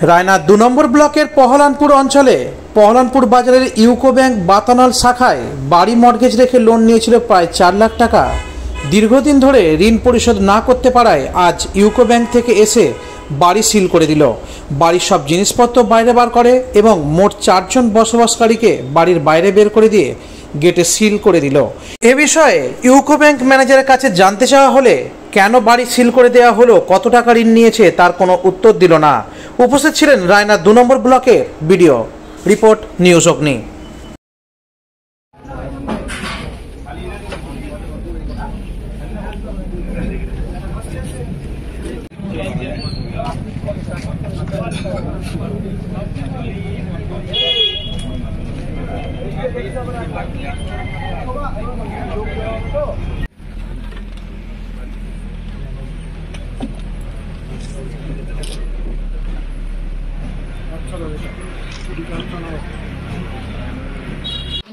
রায়না ২ নম্বর ব্লকের পহলানপুর অঞ্চলে পহলানপুর বাজারের ইউকো ব্যাংক বাতানল শাখায় বাড়ি মর্গেজ রেখে লোন নিয়েছিল প্রায় ৪ লাখ টাকা। দীর্ঘদিন ধরে ঋণ পরিশোধ না করতে পারায় আজ ইউকো ব্যাংক থেকে এসে বাড়ি সিল করে দিল। বাড়ির সব জিনিসপত্র বাইরে বার করে এবং মোট ৪ জন বসবাসকারীকে বাড়ির বাইরে বের করে দিয়ে গেটে সিল করে দিল। এ বিষয়ে ইউকো ব্যাংক ম্যানেজারের কাছে জানতে চাওয়া হলে কেন বাড়ি সিল করে দেওয়া হলো, কত টাকা ঋণ নিয়েছে তার কোনো উত্তর দিল না। উপস্থিত ছিলেন রায়না ২ নম্বর ব্লকের বিডিও। রিপোর্ট নিউজ অগ্নি।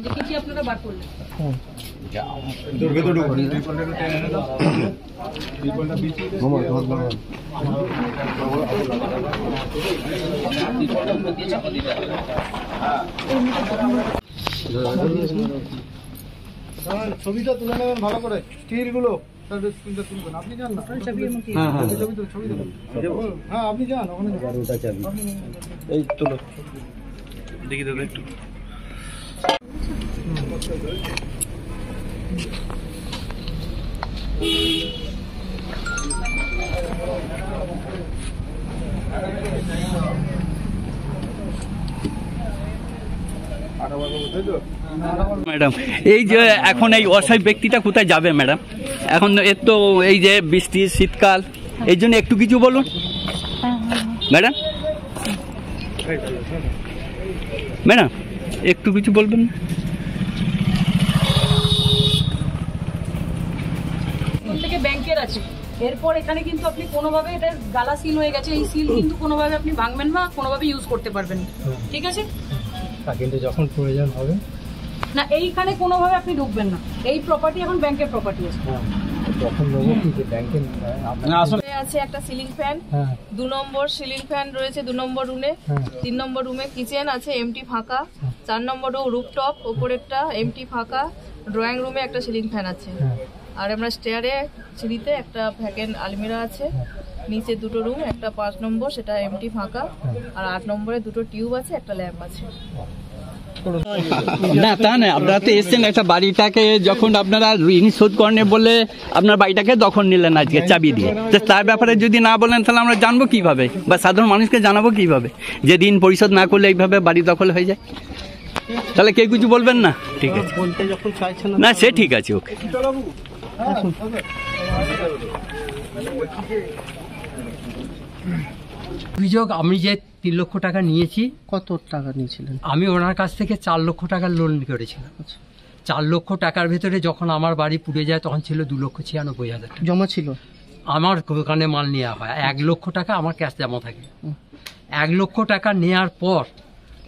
দেখেছি আপনারা বার করলেন। ছবিটা তুলে নেবেন ভালো করে, স্টিল গুলো তুলবেন। আপনি যান না, হ্যাঁ আপনি যান ওখানে, এই তুলো দেখি দাদা একটু। ম্যাডাম, এই যে এখন এই অসহায় ব্যক্তিটা কোথায় যাবে ম্যাডাম? এখন এর তো এই যে বৃষ্টি শীতকাল, এই জন্য একটু কিছু বলুন ম্যাডাম। ম্যাডাম একটু কিছু বলবেন? থেকে ব্যাংকের আছে, এরপর এখানে কিন্তু আপনি কোনোভাবে এটা গালা সিল হয়ে গেছে, এই সিল কিন্তু কোনোভাবে আপনি ভাঙবেন না, কোনোভাবে ইউজ করতে পারবেন না, ঠিক আছে? কিন্তু যখন প্রয়োজন হবে না, এইখানে কোনোভাবে আপনি ঢুকবেন না। এই প্রপার্টি এখন ব্যাংকের প্রপার্টি আছে। তখন নেবো কি যে ব্যাংকে আছে একটা সিলিং ফ্যান, 2 নম্বর সিলিং ফ্যান রয়েছে 2 নম্বর রুমে, 3 নম্বর রুমে কিচেন আছে এমটি ফাঁকা, 4 নম্বর রুফটপ ওপরে একটা এমটি ফাঁকা, ড্রয়িং রুমে একটা সিলিং ফ্যান আছে, আর আমরা স্টেয়ারে সিঁড়িতে একটা ভ্যাকেন্ট আলমিরা আছে, নিচে 2টো রুম, একটা 5 নম্বর সেটা এমটি ফাঁকা, আর 8 নম্বরে 2টো টিউব আছে, একটা ল্যাম্প আছে। না তা না, আপনারা তো এসছেন একটা বাড়িটাকে যখন আপনারা ঋণ শোধ করেন বলে আপনার বাড়িটাকে দখল নিলেন আজকে চাবি দিয়ে, তো তার ব্যাপারে যদি না বলেন তাহলে আমরা জানবো কিভাবে বা সাধারণ মানুষকে জানাবো কিভাবে যে ঋণ পরিশোধ না করলে এইভাবে বাড়ি দখল হয়ে যায়? তাহলে কেউ কিছু বলবেন না? ঠিক আছে, বলতে যখন চাইছেন না সে ঠিক আছে, ওকে। অভিযোগ, আমি যে 3 লক্ষ টাকা নিয়েছি। কত টাকা নিয়েছিলেন? আমি ওনার কাছ থেকে 4 লক্ষ টাকার লোন করেছিলাম। 4 লক্ষ টাকার ভেতরে যখন আমার বাড়ি পুড়ে যায় তখন ছিল 2,96,000 জমা ছিল। আমার দোকানে মাল নেওয়া হয়, 1 লক্ষ টাকা আমার ক্যাশ জমা থাকে। 1 লক্ষ টাকা নেওয়ার পর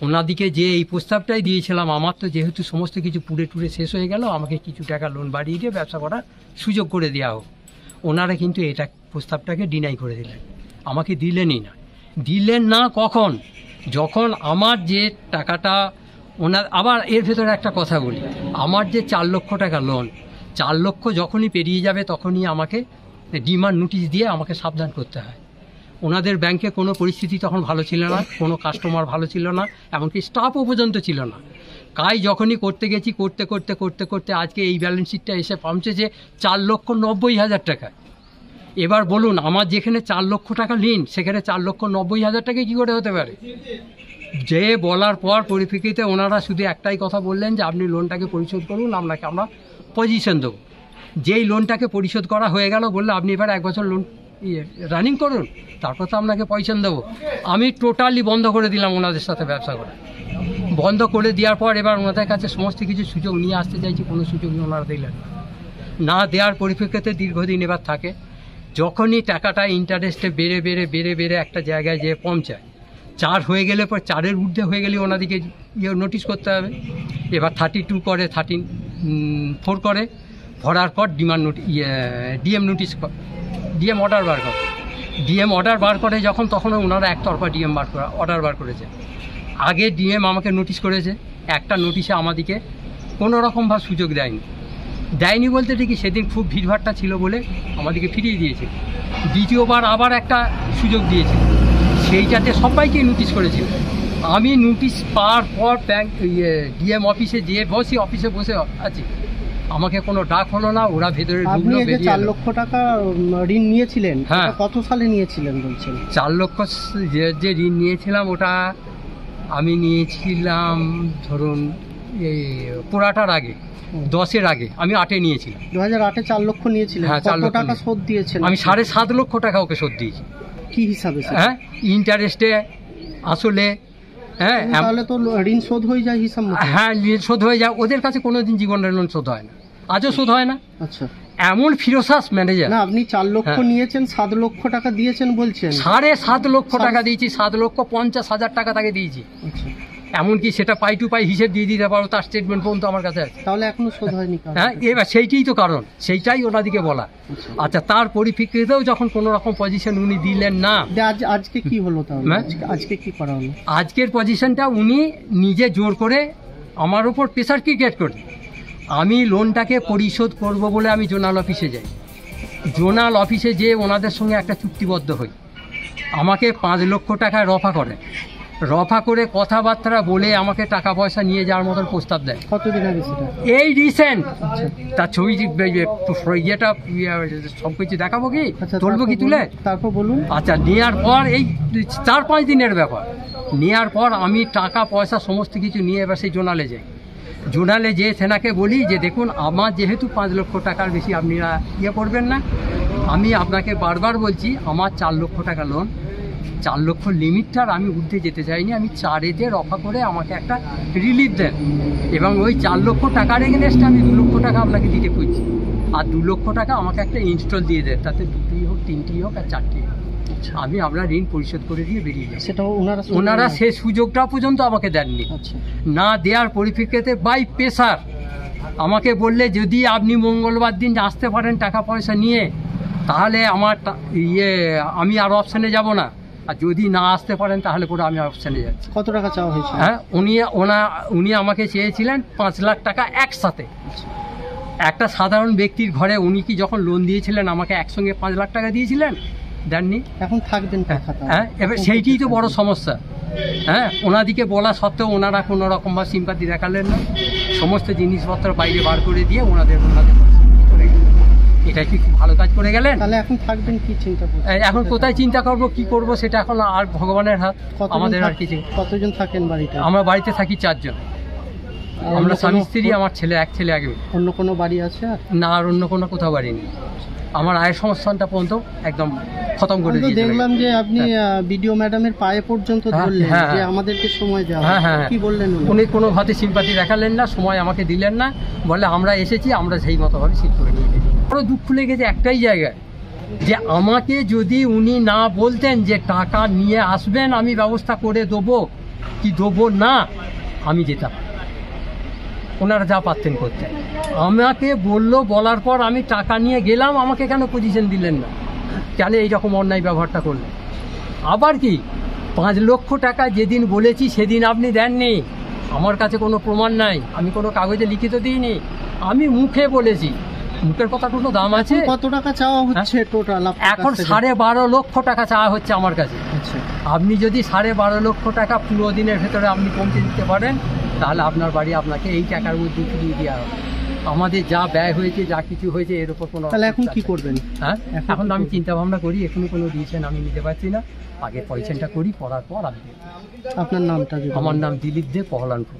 ওনাদিকে যে এই প্রস্তাবটাই দিয়েছিলাম, আমার তো যেহেতু সমস্ত কিছু পুড়ে টুড়ে শেষ হয়ে গেল, আমাকে কিছু টাকা লোন বাড়িয়ে দিয়ে ব্যবসা করার সুযোগ করে দেওয়া হোক। ওনারা কিন্তু এটা প্রস্তাবটাকে ডিনাই করে দিলেন, আমাকে দিলেনই না। দিলেন না কখন? যখন আমার যে টাকাটা ওনার, আবার এর ভেতরে একটা কথা বলি, আমার যে 4 লক্ষ টাকা লোন, 4 লক্ষ যখনই পেরিয়ে যাবে তখনই আমাকে ডিমান্ড নোটিশ দিয়ে আমাকে সাবধান করতে হয়। ওনাদের ব্যাংকে কোনো পরিস্থিতি তখন ভালো ছিল না, কোনো কাস্টমার ভালো ছিল না, এমনকি স্টাফও পর্যন্ত ছিল না। কাজ যখনই করতে গেছি, করতে করতে করতে করতে আজকে এই ব্যালেন্স শিটটা এসে পৌঁছেছে 4,90,000 টাকা। এবার বলুন, আমার যেখানে 4 লক্ষ টাকা ঋণ, সেখানে 4,90,000 টাকা কী করে হতে পারে? যে বলার পর পরিপ্রেক্ষিতে ওনারা শুধু একটাই কথা বললেন যে আপনি লোনটাকে পরিশোধ করুন, আপনাকে আমরা পজিশন দেবো। যেই লোনটাকে পরিশোধ করা হয়ে গেল, বললে আপনি এবার 1 বছর লোন রানিং করুন, তারপর তো আপনাকে পজিশন দেবো। আমি টোটালি বন্ধ করে দিলাম ওনাদের সাথে ব্যবসা করা। বন্ধ করে দেওয়ার পর এবার ওনাদের কাছে সমস্ত কিছু সুযোগ নিয়ে আসতে চাইছি, কোনো সুযোগই ওনারা দিলেন না। দেওয়ার পরিপ্রেক্ষিতে দীর্ঘদিন এবার থাকে, যখনই টাকাটা ইন্টারেস্টে বেড়ে বেড়ে বেড়ে বেড়ে একটা জায়গায় যেয়ে পৌঁছায়, 4 হয়ে গেলে পর 4-এর ঊর্ধ্বে হয়ে গেলে ওনাদিকে নোটিশ করতে হবে। এবার 32 করে, 34 করে, ভরার পর demand notice, DM notice, DM order বার করে। ডিএম অর্ডার বার করে যখন, তখন ওনারা একতরফা ডিএম অর্ডার বার করেছে। আগে ডিএম আমাকে নোটিশ করেছে, একটা নোটিশে আমাদেরকে কোনো রকমভাবে সুযোগ দেয়নি বলতে ঠিকই সেদিন খুব ভিড়ভাট্টা ছিল বলে আমাদেরকে ফিরিয়ে দিয়েছে। দ্বিতীয়বার আবার একটা সুযোগ দিয়েছে, সেইটাতে সবাইকে নোটিশ করেছিল। আমি নোটিশ পাওয়ার পর ব্যাংক ডিএম অফিসে অফিসে বসে আছি, আমাকে কোনো ডাক হলো না, ওরা ভেতরে আপনি ঢুকলো, এই যে বেরিয়ে 4 এলো। লক্ষ টাকা ঋণ নিয়েছিলেন, হ্যাঁ। এটা কত সালে নিয়েছিলেন বলছেন? 4 লক্ষ যে ঋণ নিয়েছিলাম ওটা আমি নিয়েছিলাম ধরুন এই পোড়াটার আগে, 10-এর আগে, আমি 8-এ নিয়েছিলাম। 2008-এ 4 লক্ষ নিয়েছিলেন, হ্যাঁ, 4 কত লক্ষ টাকা নিয়ে- শোধ দিয়েছেন? আমি 7.5 লক্ষ টাকা ওকে শোধ দিয়েছি। কি হিসাবে সেটা? হ্যাঁ, ইন্টারেস্টে, আসলে, হ্যাঁ তাহলে তো ঋণ শোধ হয়ে যায় হিসাব মতো। হ্যাঁ, ঋণ শোধ হয়ে যায়। ওদের কাছে কোনোদিন জীবনের লোন শোধ হয় না, আজও শোধ হয় না। আচ্ছা, এমন ফিরোসাস ম্যানেজার। না আপনি 4 লক্ষ হ্যাঁ। নিয়েছেন, 7 লক্ষ টাকা দিয়েছেন বলছেন। 7.5 লক্ষ টাকা দিয়েছি, 7,50,000 টাকা তাকে দিয়েছি। আচ্ছা, এমনকি সেটা পাই টু পাই হিসেব দিয়ে দিতে পারো, তার স্টেটমেন্ট পর্যন্ত আমার কাছে আছে। তাহলে এখনো শোধ হয়নি কারণ? হ্যাঁ, এবার সেইটাই তো কারণ, সেইটাই ওনাদিকে বলা। আচ্ছা, তার পরিপ্রেক্ষিতেও যখন কোনো রকম পজিশন উনি দিলেন না, আজকে কি হলো তাহলে? হ্যাঁ? আজকে কি করা হলো? আজকের পজিশনটা উনি নিজে জোর করে আমার উপর প্রেসার ক্রিয়েট করে আমি লোনটাকে পরিশোধ করব বলে আমি জোনাল অফিসে যাই। জোনাল অফিসে যেয়ে ওনাদের সঙ্গে একটা চুক্তিবদ্ধ হই, আমাকে 5 লক্ষ টাকা রফা করে কথাবার্তা বলে আমাকে টাকা পয়সা নিয়ে যাওয়ার মতন প্রস্তাব দেয়। কতদিন আগে সেটা? এই রিসেন্ট তার ছবি ইয়েটা সব কিছু দেখাবো কি, আচ্ছা, তুলবো কি তুলে? তারপর বলুন। আচ্ছা, নেওয়ার পর এই 4-5 দিনের ব্যাপার, নেওয়ার পর আমি টাকা পয়সা সমস্ত কিছু নিয়ে এবার সেই জোনালে যাই। জোনালে যেয়ে সেনাকে বলি যে দেখুন, আমার যেহেতু 5 লক্ষ টাকার বেশি আপনারা ইয়ে করবেন না, আমি আপনাকে বারবার বলছি আমার 4 লক্ষ টাকা লোন, 4 লক্ষ লিমিটটার আমি উঠতে যেতে চাইনি, আমি 4-এতে রফা করে আমাকে একটা রিলিফ দেন, এবং ওই 4 লক্ষ টাকার এগেনস্টে আমি 2 লক্ষ টাকা আপনাকে দিতে খুঁজছি, আর 2 লক্ষ টাকা আমাকে একটা ইনস্টল দিয়ে দেন, তাতে 2টি হোক 3টি হোক আর 4টি হোক, আমি আপনার ঋণ পরিশোধ করে দিয়ে বেরিয়ে যাই। সেটা ওনারা সেই সুযোগটা পর্যন্ত আমাকে দেননি। আচ্ছা, না দেওয়ার পরিপ্রেক্ষিতে বাই প্রেসার আমাকে বললে যদি আপনি মঙ্গলবার দিন আসতে পারেন টাকা পয়সা নিয়ে, তাহলে আমার আমি আর অপশানে যাব না, আর যদি না আসতে পারেন তাহলে করে আমি অপশানে যাচ্ছি। কত টাকা চাওয়া হয়েছে? হ্যাঁ, উনি আমাকে চেয়েছিলেন 5 লাখ টাকা একসাথে। একটা সাধারণ ব্যক্তির ঘরে উনি কি যখন লোন দিয়েছিলেন আমাকে একসঙ্গে 5 লাখ টাকা দিয়েছিলেন? দেননি। এখন থাকবেন হ্যাঁ, এবার সেইটাই তো বড় সমস্যা। হ্যাঁ, ওনাদিকে বলা সত্ত্বেও ওনারা কোনো রকমভাবে সিম্পাতি দেখালেন না, সমস্ত জিনিসপত্র বাইরে বার করে দিয়ে ওনাদের করে গেলেন। এটা কি খুব ভালো কাজ করে গেলেন? তাহলে এখন থাকবেন কি চিন্তা করছেন? এখন কোথায় চিন্তা করব, কি করব, সেটা এখন আর ভগবানের হাত, আমাদের আর কিছু। কতজন থাকেন বাড়িতে? আমরা বাড়িতে থাকি 4 জন, আমরা স্বামী স্ত্রী, আমার ছেলে, এক ছেলে আগে। অন্য কোনো বাড়ি আছে আর? না, আর অন্য কোনো কোথাও বাড়ি নেই। আমার আয়ের সংস্থানটা পর্যন্ত একদম খতম করে দিয়েছে। দেখলাম যে আপনি বিডিও ম্যাডামের পায়ে পর্যন্ত ধরলেন যে আমাদেরকে সময় দেওয়া। হ্যাঁ, কি বললেন উনি কোনো ভাবে সিম্পাতি দেখালেন না, সময় আমাকে দিলেন না, বলে আমরা এসেছি, আমরা সেই মতোভাবে সিট করে নিয়ে গেছি। বড় দুঃখ লেগেছে একটাই জায়গায়, যে আমাকে যদি উনি না বলতেন যে টাকা নিয়ে আসবেন, আমি ব্যবস্থা করে দেবো কি দেবো না, আমি যেতাম, ওনারা যা পারতেন করতেন। আমাকে বলার পর আমি টাকা নিয়ে গেলাম, আমাকে কেন পজিশন দিলেন না, কেন এইরকম অন্যায় ব্যবহারটা করলেন? আবার কি 5 লক্ষ টাকা যেদিন বলেছি সেদিন আপনি দেননি, আমার কাছে কোনো প্রমাণ নাই, আমি কোনো কাগজে লিখিত দিইনি, আমি মুখে বলেছি। মুখের কথা কোনো দাম আছে? কত টাকা চাওয়া হচ্ছে টোটাল? এখন 12.5 লক্ষ টাকা চাওয়া হচ্ছে আমার কাছে। আপনি যদি 12.5 লক্ষ টাকা পুরো দিনের ভেতরে আপনি পৌঁছে দিতে পারেন, তাহলে আপনার বাড়ি আপনাকে এই টাকার মধ্যে দিয়ে দেওয়া হবে। আমাদের যা ব্যয় হয়েছে, যা কিছু হয়েছে, এর উপর কোনো। তাহলে এখন কি করবেন? হ্যাঁ, এখন আমি চিন্তা ভাবনা করি, এখনই কোনো ডিসিশন আমি নিতে পারছি না, আগে পয়সাটা করি, করার পর আমি। আপনার নামটা? আমার নাম দিলীপ দে, পহলানপুর।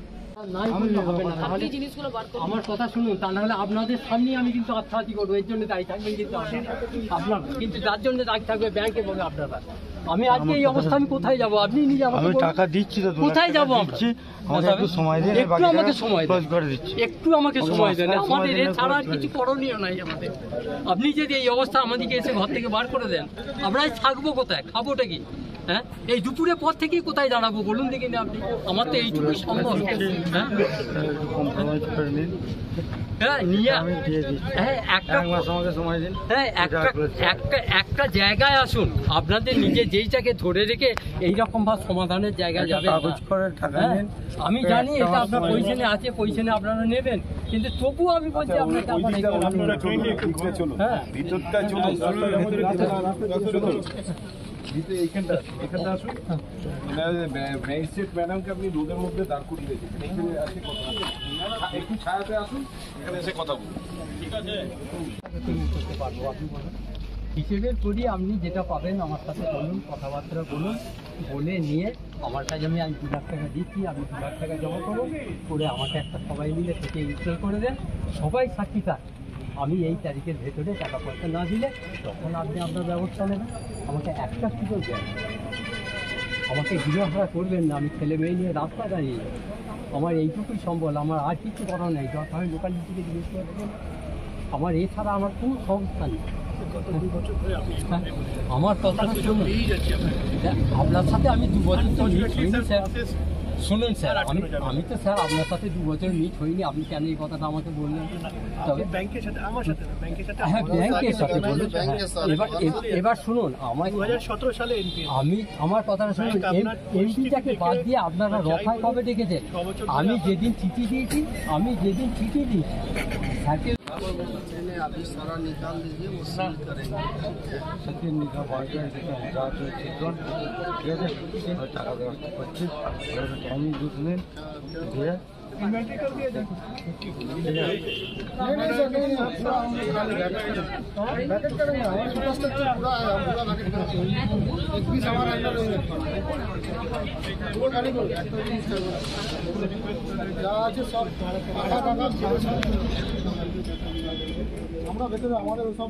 জিনিসগুলো বার করুন। আমার কথা শুনুন, তা নাহলে আপনাদের সামনেই আমি কিন্তু আত্মঘাতী করবো, এর জন্য দায়ী থাকবেন কিন্তু আপনার, কিন্তু যার জন্য দায়ী থাকবে ব্যাংক এবং আপনারা। আমি আজকে এই অবস্থা, আমি কোথায় যাবো? আপনি নিজে আমাকে টাকা দিচ্ছি তো, কোথায় যাবো? আমাকে একটু সময় দিন, একটু আমাকে সময় দেন, করে দিচ্ছি, একটু আমাকে সময় দেন। আমাদের এছাড়া আর কিছু করণীয় নাই আমাদের। আপনি যদি এই অবস্থা আমাদেরকে এসে ঘর থেকে বার করে দেন, আমরা থাকবো কোথায়, খাবোটা কি? হ্যাঁ এই দুপুরের পর থেকেই কোথায় দাঁড়াবো বলুন দেখি না আপনি, আমার তো এইটুকুই সম্ভব। হ্যাঁ নিয়ে একটা জায়গায় আসুন, আপনাদের নিজে যেইটাকে ধরে রেখে এইরকম ভাবে সমাধানের জায়গায় যাবে। আমি জানি এটা আপনার পজিশনে আছে, পজিশনে আপনারা নেবেন, কিন্তু তবুও আমি বলছি আপনাকে এইখানটা আসুন, ম্যাজিস্ট্রেট ম্যাডামকে আপনি রোদের মধ্যে দাঁড় করিয়ে রেখেছেন, এখানে আছে কথা, একটু ছায়াতে আসুন, এখানে এসে কথা বলুন, ঠিক আছে? হিসেবের করি আপনি যেটা পাবেন আমার সাথে বলুন, কথাবার্তা বলুন, বলে নিয়ে আমার কাছে আমি 2 লাখ টাকা দিচ্ছি, আপনি 2 লাখ টাকা জমা করুন, করে আমাকে একটা সবাই মিলে থেকে ইনস্টল করে দেন, সবাই সাক্ষী থাক। আমি এই তারিখের ভেতরে টাকা পয়সা না দিলে তখন আপনি আপনার ব্যবস্থা নেবেন। আমাকে একটা সুযোগ দেন, আমাকে গৃহহারা করবেন না, আমি ছেলে মেয়ে নিয়ে রাস্তা দাঁড়িয়ে যাবো। আমার এইটুকুই সম্বল, আমার আর কিছু করার নেই। আমি লোকালিটিকে জিজ্ঞেস করবেন, আমার এছাড়া আমার কোনো সংস্থা নেই। আমার কথা শুনুন, আপনার সাথে আমি 2 বছর তো মিট হইনি স্যার। শুনুন স্যার, আমি তো স্যার আপনার সাথে 2 বছর মিট হইনি, আপনি কেন এই কথাটা আমাকে বললেন? তবে ব্যাংকের সাথে হ্যাঁ ব্যাংকের সাথে বলুন। এবার শুনুন, আমার 2017 সালে আমার কথাটা শুনুন, এমপিটাকে বাদ দিয়ে আপনারা রফায় কবে ডেকেছেন? আমি যেদিন চিঠি দিয়েছি স্যারকে आदेश सारा निकाल दीजिए, वो सील करेंगे। सचिन निका बाजार जात चित्रण ठीक है, और टाका व्यवस्था 25 और टाइमिंग दूसरे दिया इन्वेंटरी कर दिया जाए। नहीं सर, नहीं आप पूरा बैकेट करेंगे, हमारे पास तो पूरा है, हम पूरा बैकेट करेंगे। एक पीस हमारा अंदर रहेगा, वो गाड़ी को एक पीस करना যা আছে সব টাকা টাকা আমরা ভেতরে আমাদের সব